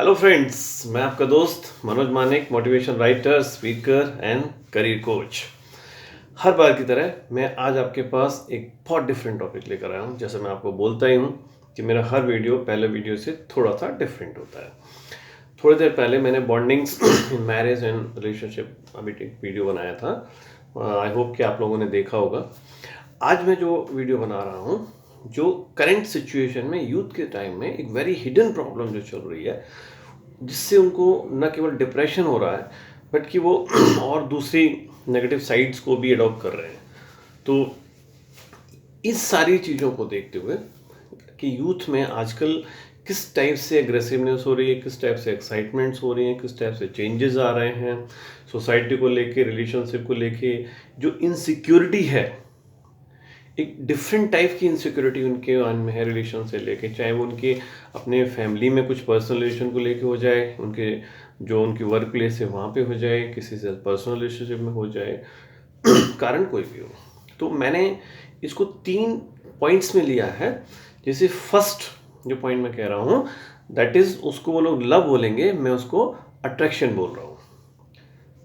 Hello friends, मैं आपका दोस्त Manoj Manik, motivation writer, speaker and career coach. हर बार की तरह मैं आज आपके पास एक बहुत डिफरेंट टॉपिक लेकर आया हूँ। जैसे मैं आपको बोलता ही हूँ कि मेरा हर वीडियो पहले वीडियो से थोड़ा सा डिफरेंट होता है। थोड़ी देर पहले मैंने bondings in marriage and relationship अभी एक वीडियो बनाया था। आई होप कि आप लोगों ने देखा होगा। आज मैं जो वीडियो बना रहा हूँ, जो करंट सिचुएशन में यूथ के टाइम में एक वेरी हिडन प्रॉब्लम जो चल रही है, जिससे उनको न केवल डिप्रेशन हो रहा है बट कि वो और दूसरी नेगेटिव साइड्स को भी अडॉप्ट कर रहे हैं। तो इस सारी चीज़ों को देखते हुए कि यूथ में आजकल किस टाइप से एग्रेसिवनेस हो रही है, किस टाइप से एक्साइटमेंट्स हो रही हैं, किस टाइप से चेंजेस आ रहे हैं सोसाइटी को लेके, रिलेशनशिप को लेके, जो इनसिक्योरिटी है, एक डिफरेंट टाइप की इनसिक्योरिटी उनके मन में है रिलेशन से लेके, चाहे वो उनके अपने फैमिली में कुछ पर्सनल रिलेशन को लेके हो जाए, उनके जो उनकी वर्क प्लेस है वहाँ पे हो जाए, किसी से पर्सनल रिलेशनशिप में हो जाए, कारण कोई भी हो। तो मैंने इसको 3 पॉइंट्स में लिया है। जैसे फर्स्ट जो पॉइंट मैं कह रहा हूँ, दैट इज़, उसको वो लोग लव बोलेंगे, मैं उसको अट्रैक्शन बोल रहा हूँ।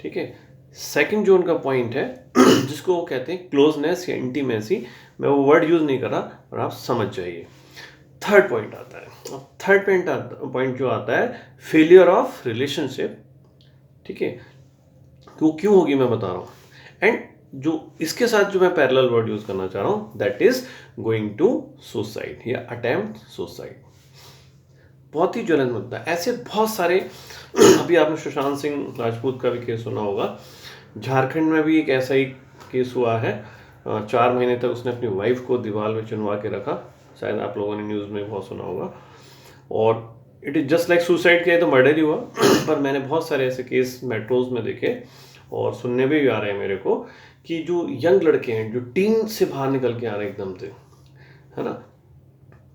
ठीक है। सेकंड जो उनका पॉइंट है जिसको वो कहते हैं क्लोजनेस या इंटीमेसी, मैं वो वर्ड यूज नहीं कर रहा और आप समझ जाइए। थर्ड पॉइंट आता है। अब थर्ड पॉइंट जो आता है, फेलियर ऑफ रिलेशनशिप। ठीक है, तो क्यों होगी मैं बता रहा हूँ। एंड जो इसके साथ जो मैं पैरेलल वर्ड यूज करना चाह रहा हूँ, that is going to suicide या अटेम्प्ट सुसाइड। बहुत ही ज्वलंत मुद्दा, ऐसे बहुत सारे अभी आपने सुशांत सिंह राजपूत का भी केस सुना होगा। झारखंड में भी एक ऐसा ही केस हुआ है। 4 महीने तक उसने अपनी वाइफ को दीवार में चुनवा के रखा, शायद आप लोगों ने न्यूज़ में बहुत सुना होगा। और it is just like suicide किया तो मर्डर ही हुआ। पर मैंने बहुत सारे ऐसे केस मेट्रोज में देखे और सुनने में भी आ रहे हैं मेरे को, कि जो यंग लड़के हैं, जो टीन से बाहर निकल के आ रहे हैं एकदम से, है ना,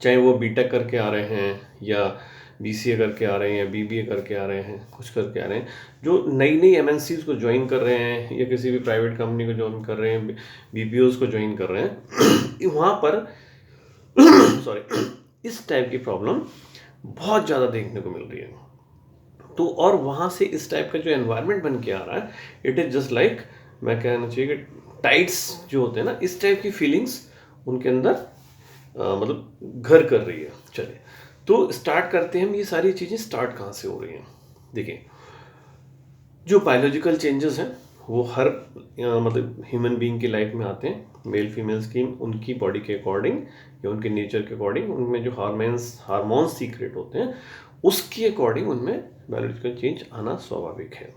चाहे वो बीटेक करके आ रहे हैं या बीसीए करके आ रहे हैं या बीबीए करके आ रहे हैं, कुछ करके आ रहे हैं, जो नई नई एमएनसीज को ज्वाइन कर रहे हैं या किसी भी प्राइवेट कंपनी को ज्वाइन कर रहे हैं, बीपीओज को ज्वाइन कर रहे हैं, वहाँ पर सॉरी, इस टाइप की प्रॉब्लम बहुत ज़्यादा देखने को मिल रही है। तो और वहाँ से इस टाइप का जो एनवायरनमेंट बन के आ रहा है, इट इज़ जस्ट लाइक, मैं कहना चाहिए कि टाइट्स जो होते हैं ना, इस टाइप की फीलिंग्स उनके अंदर मतलब घर कर रही है। चलिए, तो स्टार्ट करते हैं हम। ये सारी चीज़ें स्टार्ट कहाँ से हो रही हैं? देखिए, जो बायोलॉजिकल चेंजेस हैं वो हर मतलब ह्यूमन बीइंग की लाइफ में आते हैं। मेल फीमेल्स की उनकी बॉडी के अकॉर्डिंग या उनके नेचर के अकॉर्डिंग, उनमें जो हार्मोन्स सीक्रेट होते हैं उसके अकॉर्डिंग उनमें बायोलॉजिकल चेंज आना स्वाभाविक है।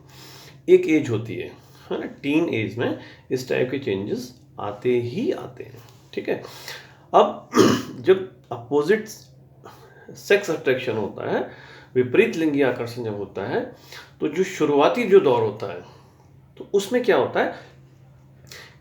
एक एज होती है ना, टीन एज में इस टाइप के चेंजेस आते ही आते हैं। ठीक है। अब जब अपोजिट सेक्स अट्रैक्शन होता है, विपरीत लिंगी आकर्षण जब होता है, तो जो शुरुआती जो दौर होता है, तो उसमें क्या होता है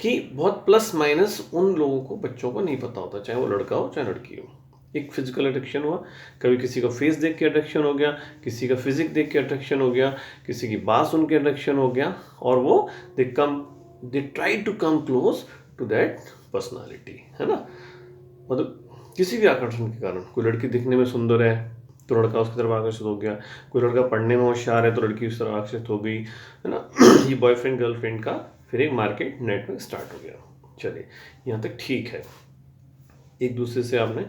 कि बहुत प्लस माइनस उन लोगों को, बच्चों को नहीं पता होता, चाहे वो लड़का हो चाहे लड़की हो। एक फिजिकल अट्रैक्शन हुआ, कभी किसी का फेस देख के अट्रैक्शन हो गया, किसी का फिजिक देख के अट्रैक्शन हो गया, किसी की बात सुन के अट्रैक्शन हो गया, और वो they try to come close to that personality, है ना। मतलब किसी भी आकर्षण के कारण, कोई लड़की दिखने में सुंदर है तो लड़का उसकी तरफ आकर्षित हो गया, कोई लड़का पढ़ने में होशियार है तो लड़की उस तरफ आकर्षित हो गई, है ना। ये बॉयफ्रेंड गर्लफ्रेंड का फिर एक मार्केट नेटवर्क स्टार्ट हो गया। चलिए, यहाँ तक ठीक है। एक दूसरे से आपने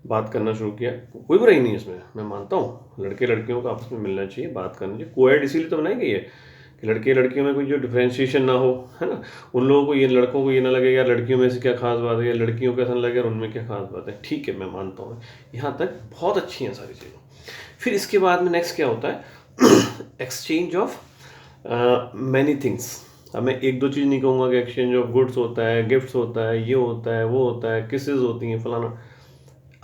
बात करना शुरू किया, कोई बुराई नहीं इसमें, मैं मानता हूँ लड़के लड़कियों को आपस में मिलना चाहिए, बात करनी चाहिए। कोएड इसीलिए तो बनाई गई है कि लड़के लड़कियों में कोई जो डिफ्रेंशिएशन ना हो, है ना। उन लोगों को, ये लड़कों को ये ना लगे यार लड़कियों में से क्या खास बात है, या लड़कियों को ऐसा ना लगे यार उनमें क्या खास बात है। ठीक है, मैं मानता हूँ, यहाँ तक बहुत अच्छी हैं सारी चीज़ें। फिर इसके बाद में नेक्स्ट क्या होता है? Exchange of many things. अब मैं एक दो चीज़ नहीं कहूँगा कि एक्सचेंज ऑफ गुड्स होता है, गिफ्ट्स होता है, ये होता है, वो होता है, किसेज होती हैं, फलाना,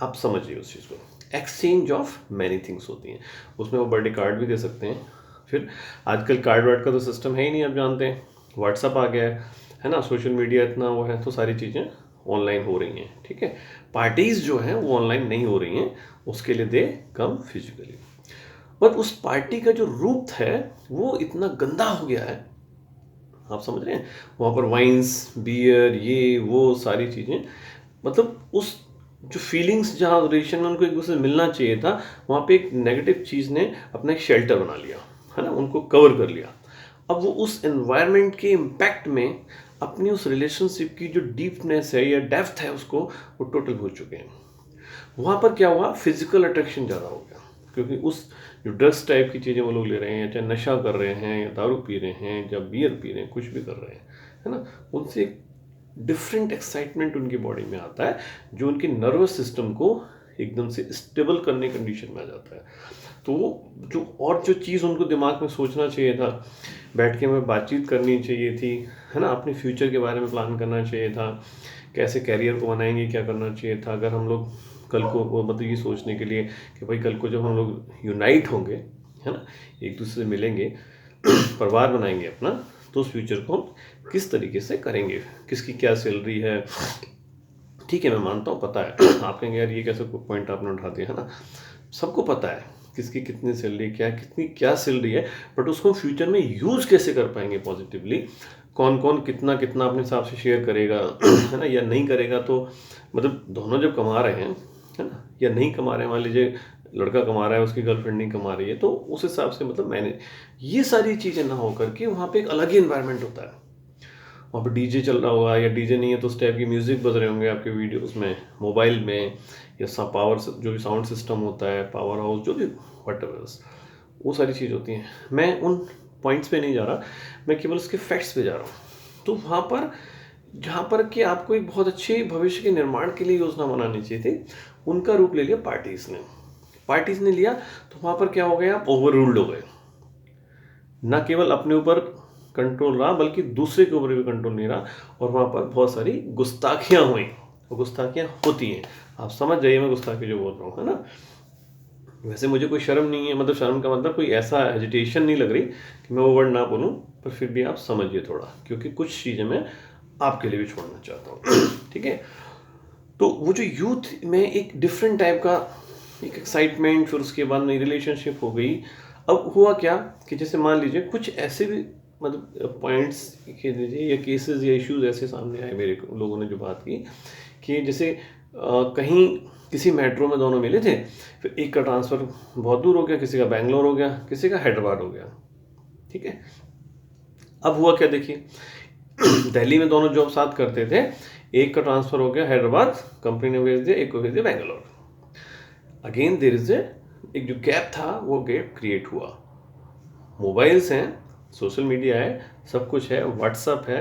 आप समझिए उस चीज़ को। एक्सचेंज ऑफ मैनी थिंग्स होती हैं, उसमें वो बर्थडे कार्ड भी दे सकते हैं। फिर आजकल कार्ड वार्ड का तो सिस्टम है ही नहीं, आप जानते हैं, व्हाट्सअप आ गया है ना, सोशल मीडिया इतना वो है, तो सारी चीज़ें ऑनलाइन हो रही हैं। ठीक है, पार्टीज़ जो हैं वो ऑनलाइन नहीं हो रही हैं, उसके लिए दे कम फिजिकली। बट उस पार्टी का जो रूप है वो इतना गंदा हो गया है, आप समझ रहे हैं। वहाँ पर वाइन्स, बियर, ये वो सारी चीज़ें, मतलब उस जो फीलिंग्स जहाँ रिलेशन में उनको एक दूसरे से मिलना चाहिए था, वहाँ पे एक नेगेटिव चीज़ ने अपना एक शेल्टर बना लिया, है ना, उनको कवर कर लिया। अब वो उस एनवायरनमेंट के इम्पैक्ट में अपनी उस रिलेशनशिप की जो डीपनेस है या डेप्थ है उसको वो टोटल भूल चुके हैं। वहाँ पर क्या हुआ, फिजिकल अट्रैक्शन ज़्यादा हो गया, क्योंकि उस जो ड्रग्स टाइप की चीज़ें वो लोग ले रहे हैं, चाहे नशा कर रहे हैं या दारू पी रहे हैं या बियर पी रहे हैं, कुछ भी कर रहे हैं, है ना, उनसे एक डिफरेंट एक्साइटमेंट उनकी बॉडी में आता है जो उनके नर्वस सिस्टम को एकदम से स्टेबल करने कंडीशन में आ जाता है। तो जो चीज़ उनको दिमाग में सोचना चाहिए था, बैठ के हमें बातचीत करनी चाहिए थी, है ना, अपने फ्यूचर के बारे में प्लान करना चाहिए था, कैसे कैरियर को बनाएंगे, क्या करना चाहिए था, अगर हम लोग कल को मतलब ये सोचने के लिए कि भाई कल को जब हम लोग यूनाइट होंगे, है ना, एक दूसरे से मिलेंगे, परिवार बनाएंगे अपना, तो उस फ्यूचर को हम किस तरीके से करेंगे, किसकी क्या सैलरी है। ठीक है, मैं मानता हूँ, पता है आप कहेंगे यार ये कैसे पॉइंट आपने उठा दिया, है ना, सबको पता है किसकी कितनी सैलरी, कितनी क्या सैलरी है, बट उसको फ्यूचर में यूज़ कैसे कर पाएंगे पॉजिटिवली, कौन कौन कितना कितना अपने हिसाब से शेयर करेगा, है ना, या नहीं करेगा, तो मतलब दोनों जब कमा रहे हैं, है ना, या नहीं कमा रहे हैं, मान लीजिए लड़का कमा रहा है, उसकी गर्लफ्रेंड नहीं कमा रही है, तो उस हिसाब से मतलब मैंने ये सारी चीज़ें ना हो करके वहाँ पे एक अलग ही इन्वायरमेंट होता है। वहाँ पे डीजे चल रहा होगा, या डीजे नहीं है तो उस टाइप की म्यूज़िक बज रहे होंगे आपके वीडियोस में, मोबाइल में, या सब पावर जो भी साउंड सिस्टम होता है, पावर हाउस, जो भी वट वो सारी चीज़ होती हैं। मैं उन पॉइंट्स पे नहीं जा रहा, मैं केवल उसके फैक्ट्स पे जा रहा हूँ। तो वहाँ पर जहाँ पर कि आपको एक बहुत अच्छे भविष्य के निर्माण के लिए योजना बनानी चाहिए थी, उनका रूप ले लिया पार्टीज़ ने लिया। तो वहाँ पर क्या हो गया, आप ओवर रूल्ड हो गए, ना केवल अपने ऊपर कंट्रोल रहा बल्कि दूसरे के ऊपर भी कंट्रोल नहीं रहा, और वहाँ पर बहुत सारी गुस्ताखियाँ हुई, और गुस्ताखियाँ होती हैं, आप समझ जाइए मैं गुस्ताखी जो बोल रहा हूँ, है ना। वैसे मुझे कोई शर्म नहीं है, मतलब शर्म का मतलब कोई ऐसा हेजिटेशन नहीं लग रही कि मैं वो वर्ड ना बोलूँ, पर फिर भी आप समझिए थोड़ा, क्योंकि कुछ चीज़ें मैं आपके लिए भी छोड़ना चाहता हूँ। ठीक है, तो वो जो यूथ में एक डिफरेंट टाइप का एक एक्साइटमेंट, फिर उसके बाद नई रिलेशनशिप हो गई। अब हुआ क्या कि जैसे मान लीजिए कुछ ऐसे भी मतलब पॉइंट्स कह दीजिए, या केसेस या इश्यूज ऐसे सामने आए मेरे लोगों ने जो बात की, कि जैसे कहीं किसी मेट्रो में दोनों मिले थे, फिर एक का ट्रांसफ़र बहुत दूर हो गया, किसी का बैंगलोर हो गया, किसी का हैदराबाद हो गया। ठीक है, अब हुआ क्या देखिए, दिल्ली में दोनों जॉब साथ करते थे, एक का ट्रांसफ़र हो गया हैदराबाद, कंपनी ने भेज दिया, एक को भेज दिया बैंगलोर। अगेन देर इज एक जो गैप था वो गैप क्रिएट हुआ। मोबाइल्स हैं, सोशल मीडिया है, सब कुछ है, व्हाट्सअप है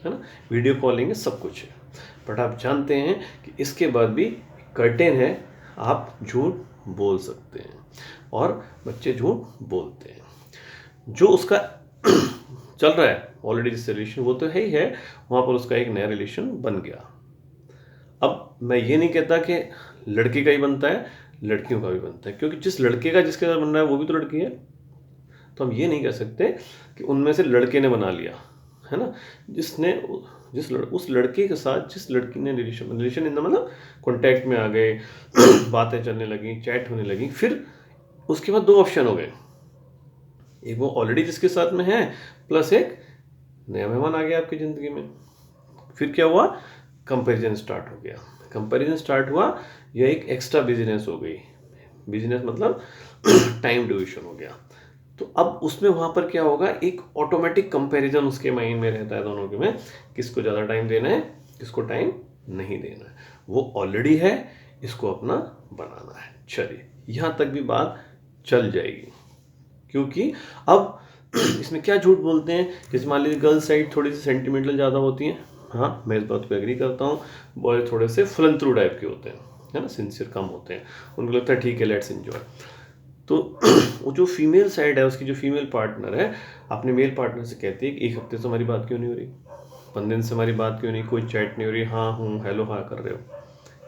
ना, वीडियो कॉलिंग है, सब कुछ है, बट आप जानते हैं कि इसके बाद भी कर्टेन है, आप झूठ बोल सकते हैं, और बच्चे झूठ बोलते हैं। जो उसका चल रहा है ऑलरेडी जिससे रिलेशन, वो तो है ही है, वहाँ पर उसका एक नया रिलेशन बन गया। अब मैं ये नहीं कहता कि लड़के का ही बनता है, लड़कियों का भी बनता है, क्योंकि जिस लड़के का जिसके साथ बन रहा है वो भी तो लड़की है। तो हम ये नहीं कह सकते कि उनमें से लड़के ने बना लिया, है ना, उस लड़के के साथ जिस लड़की ने रिलेशन इन मतलब कॉन्टैक्ट में आ गए, बातें चलने लगी, चैट होने लगी, फिर उसके बाद दो ऑप्शन हो गए, एक वो ऑलरेडी जिसके साथ में है, प्लस एक नया मेहमान आ गया आपकी ज़िंदगी में। फिर क्या हुआ, कंपैरिजन स्टार्ट हो गया। कंपैरिजन स्टार्ट हुआ, यह एक एक्स्ट्रा बिजनेस हो गई, बिजनेस मतलब टाइम डिविजन हो गया। तो अब उसमें वहाँ पर क्या होगा, एक ऑटोमेटिक कंपैरिजन उसके माइंड में रहता है दोनों के में, किसको ज़्यादा टाइम देना है, किसको टाइम नहीं देना है। वो ऑलरेडी है, इसको अपना बनाना है। चलिए, यहाँ तक भी बात चल जाएगी, क्योंकि अब इसमें क्या झूठ बोलते हैं, जैसे मान लीजिए गर्ल साइड थोड़ी सी सेंटिमेंटल ज़्यादा होती हैं, हाँ मैं इस बात को एग्री करता हूँ, बॉय थोड़े से फुलन थ्रू टाइप के होते हैं, है ना, सिंसियर कम होते हैं, उनको लगता है ठीक है लेट्स एंजॉय। तो वो जो फीमेल साइड है, उसकी जो फीमेल पार्टनर है, अपने मेल पार्टनर से कहती है कि एक हफ्ते से हमारी बात क्यों नहीं हो रही, 15 दिन से हमारी बात क्यों नहीं, कोई चैट नहीं हो रही, हाँ हूँ हेलो हाँ कर रहे हो,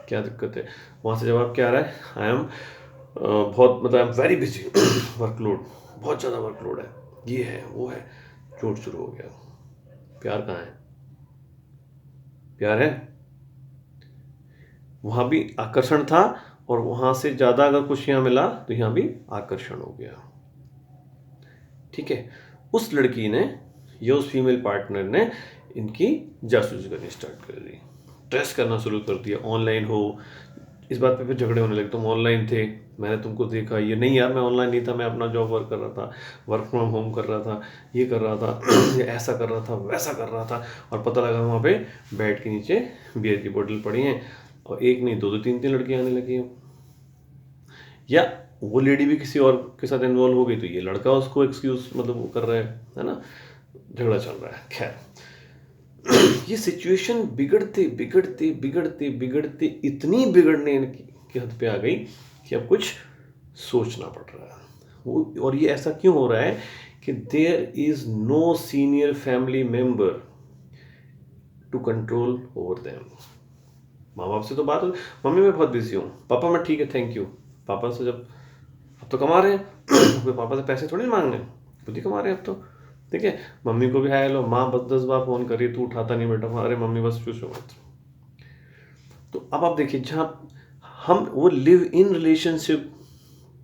क्या दिक्कत है। वहाँ से जवाब क्या आ रहा है, आई एम बहुत मतलब I am very busy, workload, बहुत ज़्यादा वर्कलोड है, ये है वो है, झूठ शुरू हो गया। प्यार कहाँ है, प्यार है, वहाँ भी आकर्षण था, और वहाँ से ज़्यादा अगर कुछ यहाँ मिला तो यहाँ भी आकर्षण हो गया। ठीक है, उस लड़की ने या उस फीमेल पार्टनर ने इनकी जासूसी करनी स्टार्ट कर दी, ट्रेस करना शुरू कर दिया, ऑनलाइन हो, इस बात पे फिर झगड़े होने लगे, तुम ऑनलाइन थे, मैंने तुमको देखा, ये नहीं यार मैं ऑनलाइन नहीं था, मैं अपना जॉब वर्क कर रहा था, वर्क फ्रॉम होम कर रहा था, ये कर रहा था, ये ऐसा कर रहा था, वैसा कर रहा था, और पता लगा वहाँ पे बेड के नीचे बियर की बोतल पड़ी हैं और एक नहीं दो दो तीन तीन लड़कियाँ आने लगी हैं। या वो लेडी भी किसी और के साथ इन्वॉल्व हो गई तो ये लड़का उसको एक्सक्यूज मतलब वो कर रहा है ना, झगड़ा चल रहा है। खैर ये सिचुएशन बिगड़ते बिगड़ते बिगड़ते बिगड़ते इतनी बिगड़ने की हद पे आ गई कि अब कुछ सोचना पड़ रहा है वो। और ये ऐसा क्यों हो रहा है कि there is no senior family member to control over them. माँ बाप से तो बात हो, मम्मी मैं बहुत बिजी हूँ, पापा मैं ठीक है थैंक यू। पापा से जब अब तो कमा रहे हैं कोई पापा से पैसे थोड़ी मांगने, खुद ही कमा रहे हैं अब तो, ठीक है। मम्मी को भी हाय हेलो, माँ बस 10 बार फ़ोन करी तू उठाता नहीं बेटा, अरे मम्मी बस पूछो मत। तो अब आप देखिए जहाँ हम वो लिव इन रिलेशनशिप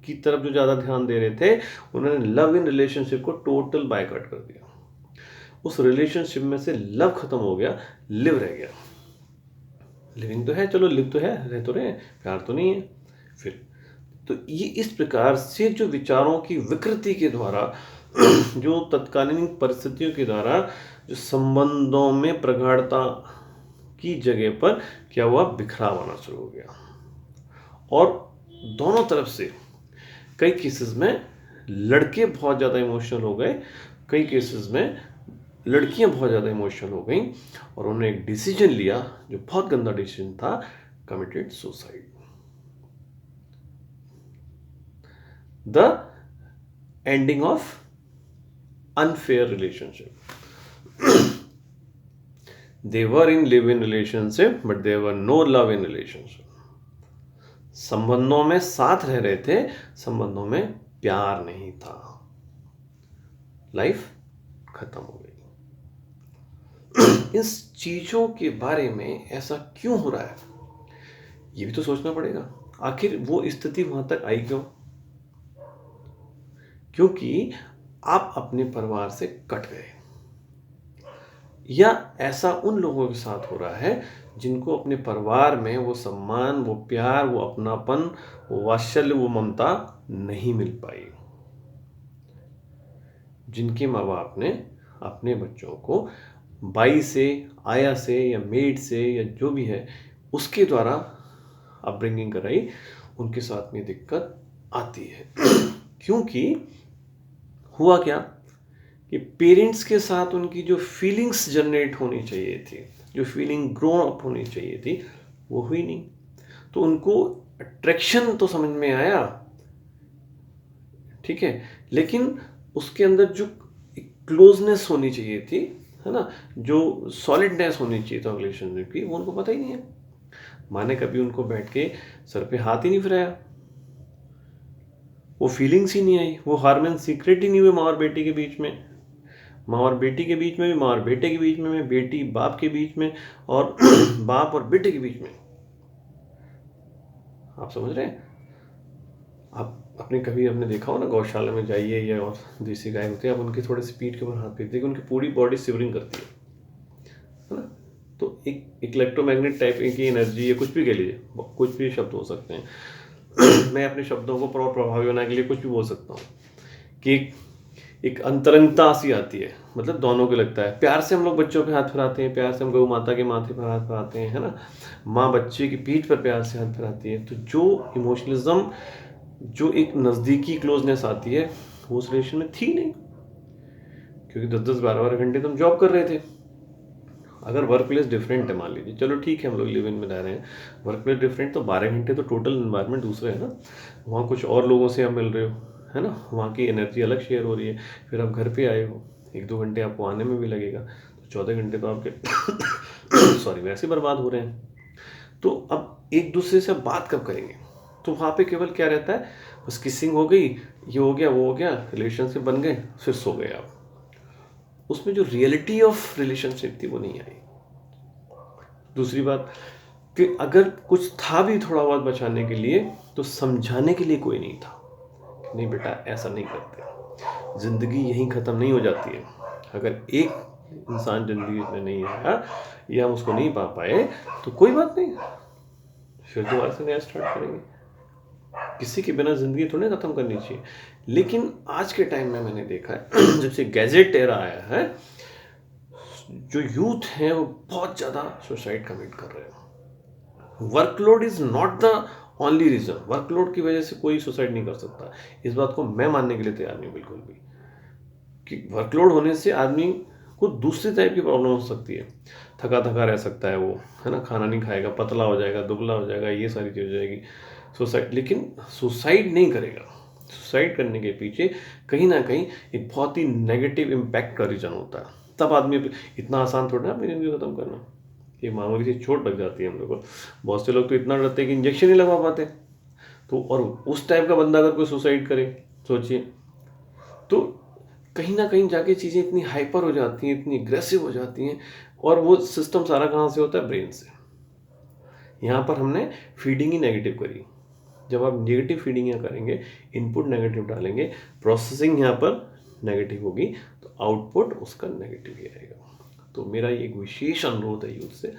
की तरफ जो ज़्यादा ध्यान दे रहे थे, उन्होंने लव इन रिलेशनशिप को टोटल बायकॉट कर दिया। उस रिलेशनशिप में से लव खत्म हो गया, लिव रह गया। लिविंग तो है, चलो लिव तो है, रह तो रहे हैं, प्यार तो नहीं है। फिर तो ये इस प्रकार से जो विचारों की विकृति के द्वारा जो तत्कालीन परिस्थितियों के द्वारा जो संबंधों में प्रगाढ़ता की जगह पर क्या हुआ, बिखराव आना शुरू हो गया। और दोनों तरफ से कई केसेस में लड़के बहुत ज़्यादा इमोशनल हो गए, कई केसेस में लड़कियां बहुत ज़्यादा इमोशनल हो गई और उन्होंने एक डिसीजन लिया जो बहुत गंदा डिसीजन था, committed suicide. The ending of unfair relationship. They were in live-in relationship, but there were no love-in relationship. संबंधों में साथ रह रहे थे, संबंधों में प्यार नहीं था। लाइफ खत्म हो गई। इस चीजों के बारे में ऐसा क्यों हो रहा है, ये भी तो सोचना पड़ेगा। आखिर वो स्थिति वहां तक आई क्यों? क्योंकि आप अपने परिवार से कट गए, या ऐसा उन लोगों के साथ हो रहा है जिनको अपने परिवार में वो सम्मान, वो प्यार, वो अपनापन, वो वात्सल्य, वो ममता नहीं मिल पाई। जिनके माँ बाप ने अपने बच्चों को बाई से, आया से या मेड से या जो भी है उसके द्वारा अपब्रिंगिंग कराई, उनके साथ में दिक्कत आती है। क्योंकि हुआ क्या कि पेरेंट्स के साथ उनकी जो फीलिंग्स जनरेट होनी चाहिए थी, जो फीलिंग ग्रो अप होनी चाहिए थी, वो हुई नहीं। तो उनको अट्रैक्शन तो समझ में आया, ठीक है, लेकिन उसके अंदर जो क्लोजनेस होनी चाहिए थी, है ना, जो सॉलिडनेस होनी चाहिए था रिलेशनशिप की, वो उनको पता ही नहीं है। माँ ने कभी उनको बैठ के सर पे हाथ ही नहीं फिराया, वो फीलिंग्स ही नहीं आई, वो हार्मोन सीक्रेट ही नहीं हुए माँ और बेटी के बीच में, माँ और बेटी के बीच में भी, माँ और बेटे के बीच में, बेटी बाप के बीच में, और बाप और बेटे के बीच में। आप समझ रहे हैं? आप अपने कभी आपने देखा हो ना, गौशाला में जाइए या और देसी गाय होते हैं, आप उनके थोड़े से पीठ के ऊपर हाथ फेरते देखिए, उनकी पूरी बॉडी शिवरिंग करती है ना। तो एक इलेक्ट्रोमैग्नेट टाइप की एनर्जी है, कुछ भी कह लीजिए, कुछ भी शब्द हो सकते हैं। मैं अपने शब्दों को प्रभावी बनाने के लिए कुछ भी बोल सकता हूँ कि एक अंतरंगता सी आती है, मतलब दोनों को लगता है। प्यार से हम लोग बच्चों पे हाथ फिराते हैं, प्यार से हम गौ माता के माथे पर हाथ फिराते हैं, है ना, माँ बच्चे की पीठ पर प्यार से हाथ फिराती है। तो जो इमोशनलिज्म, जो एक नज़दीकी क्लोजनेस आती है, वो उस रिलेशन में थी नहीं, क्योंकि 10-10 12-12 घंटे तो हम जॉब कर रहे थे। अगर वर्क प्लेस डिफरेंट है, मान लीजिए, चलो ठीक है हम लोग लिव इन में रह रहे हैं, वर्क प्लेस डिफरेंट, तो 12 घंटे तो टोटल इन्वायरमेंट दूसरा है ना, वहाँ कुछ और लोगों से आप मिल रहे हो, है ना, वहाँ की एनर्जी अलग शेयर हो रही है। फिर आप घर पे आए हो, 1-2 घंटे आपको आने में भी लगेगा, तो 14 घंटे तो आपके सॉरी वैसे बर्बाद हो रहे हैं। तो अब एक दूसरे से बात कब करेंगे? तो वहाँ पे केवल क्या रहता है, बस किसिंग हो गई, ये हो गया, वो हो गया, रिलेशनशिप बन गए, फिर सो गए आप। उसमें जो रियलिटी ऑफ रिलेशनशिप थी वो नहीं आई। दूसरी बात कि अगर कुछ था भी थोड़ा बहुत बचाने के लिए, तो समझाने के लिए कोई नहीं था, नहीं बेटा ऐसा नहीं करते, ज़िंदगी यहीं ख़त्म नहीं हो जाती है। अगर एक इंसान ज़िंदगी में नहीं आया या हम उसको नहीं पा पाए तो कोई बात नहीं, फिर दोबारा से नया स्टार्ट करेंगे। किसी के बिना ज़िंदगी थोड़ी ना ख़त्म करनी चाहिए। लेकिन आज के टाइम में मैंने देखा है जब से गैजेट एरा आया है, जो यूथ हैं वो बहुत ज़्यादा सुसाइड कमिट कर रहे हैं। Workload is not the only reason. Workload की वजह से कोई सुसाइड नहीं कर सकता। इस बात को मैं मानने के लिए तैयार नहीं बिल्कुल भी, कि वर्कलोड होने से आदमी को दूसरी टाइप की प्रॉब्लम हो सकती है। थका थका रह सकता है वो, है ना, खाना नहीं खाएगा, पतला हो जाएगा, दुबला हो जाएगा, ये सारी चीज़ हो जाएगी। सुसाइड, लेकिन सुसाइड नहीं करेगा। सुसाइड करने के पीछे कहीं ना कहीं एक बहुत ही नेगेटिव इम्पैक्ट का रीज़न होता है। तब आदमी, इतना आसान थोड़ा ना अपनी ज़िंदगी ख़त्म करना। ये मामूली सी चोट लग जाती है हम लोग को। बहुत से लोग तो इतना डरते हैं कि इंजेक्शन ही लगवा पाते। तो और उस टाइप का बंदा अगर कोई सुसाइड करे, सोचिए, तो कहीं ना कहीं जाके चीज़ें इतनी हाइपर हो जाती हैं, इतनी एग्रेसिव हो जाती हैं। और वो सिस्टम सारा कहाँ से होता है? ब्रेन से। यहाँ पर हमने फीडिंग ही नेगेटिव करी। जब आप नेगेटिव फीडिंग यहाँ करेंगे, इनपुट नेगेटिव डालेंगे, प्रोसेसिंग यहाँ पर नेगेटिव होगी, तो आउटपुट उसका नेगेटिव ही आएगा। तो मेरा ये एक विशेष अनुरोध है यूथ से,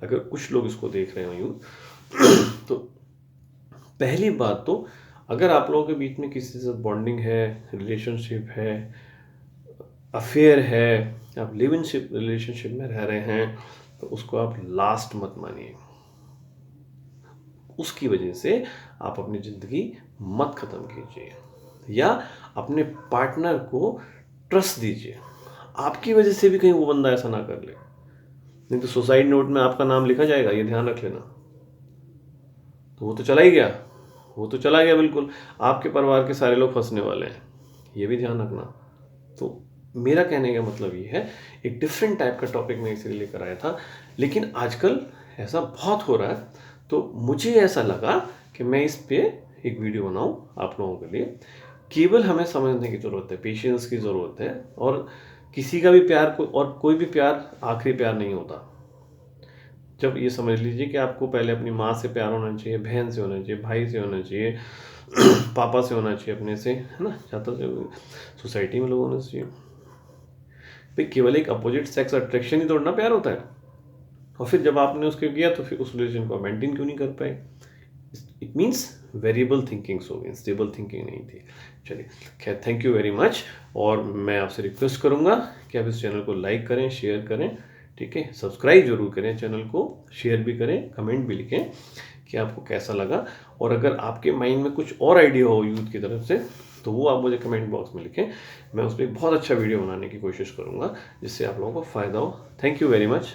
अगर कुछ लोग इसको देख रहे हो यूथ तो पहली बात तो, अगर आप लोगों के बीच में किसी से बॉन्डिंग है, रिलेशनशिप है, अफेयर है, आप लिव इन रिलेशनशिप में रह रहे हैं, तो उसको आप लास्ट मत मानिए। उसकी वजह से आप अपनी ज़िंदगी मत ख़त्म कीजिए, या अपने पार्टनर को ट्रस्ट दीजिए। आपकी वजह से भी कहीं वो बंदा ऐसा ना कर ले, नहीं तो सुसाइड नोट में आपका नाम लिखा जाएगा, ये ध्यान रख लेना। तो वो तो चला ही गया, वो तो चला गया बिल्कुल। आपके परिवार के सारे लोग फंसने वाले हैं, ये भी ध्यान रखना। तो मेरा कहने का मतलब ये है, एक डिफरेंट टाइप का टॉपिक मैं इसलिए लेकर आया था, लेकिन आजकल ऐसा बहुत हो रहा है, तो मुझे ऐसा लगा कि मैं इस पे एक वीडियो बनाऊं आप लोगों के लिए। केवल हमें समझने की ज़रूरत है, पेशेंस की ज़रूरत है, और किसी का भी प्यार को, और कोई भी प्यार आखिरी प्यार नहीं होता। जब ये समझ लीजिए कि आपको पहले अपनी माँ से प्यार होना चाहिए, बहन से होना चाहिए, भाई से होना चाहिए, पापा से होना चाहिए, अपने से, है ना, ज़्यादा से सोसाइटी में लोग होना चाहिए। भाई केवल एक अपोजिट सेक्स अट्रैक्शन ही थोड़ा ना प्यार होता है। और फिर जब आपने उसके किया तो फिर उस रिलेशन को मेंटेन क्यों नहीं कर पाए? इट मीन्स वेरिएबल थिंकिंग हो गई, स्टेबल थिंकिंग नहीं थी। चलिए खैर, थैंक यू वेरी मच। और मैं आपसे रिक्वेस्ट करूँगा कि आप इस चैनल को लाइक करें, शेयर करें, ठीक है, सब्सक्राइब जरूर करें चैनल को, शेयर भी करें, कमेंट भी लिखें कि आपको कैसा लगा। और अगर आपके माइंड में कुछ और आइडिया हो यूथ की तरफ से, तो वो आप मुझे कमेंट बॉक्स में लिखें। मैं उस पर बहुत अच्छा वीडियो बनाने की कोशिश करूँगा जिससे आप लोगों को फ़ायदा हो। Thank you very much.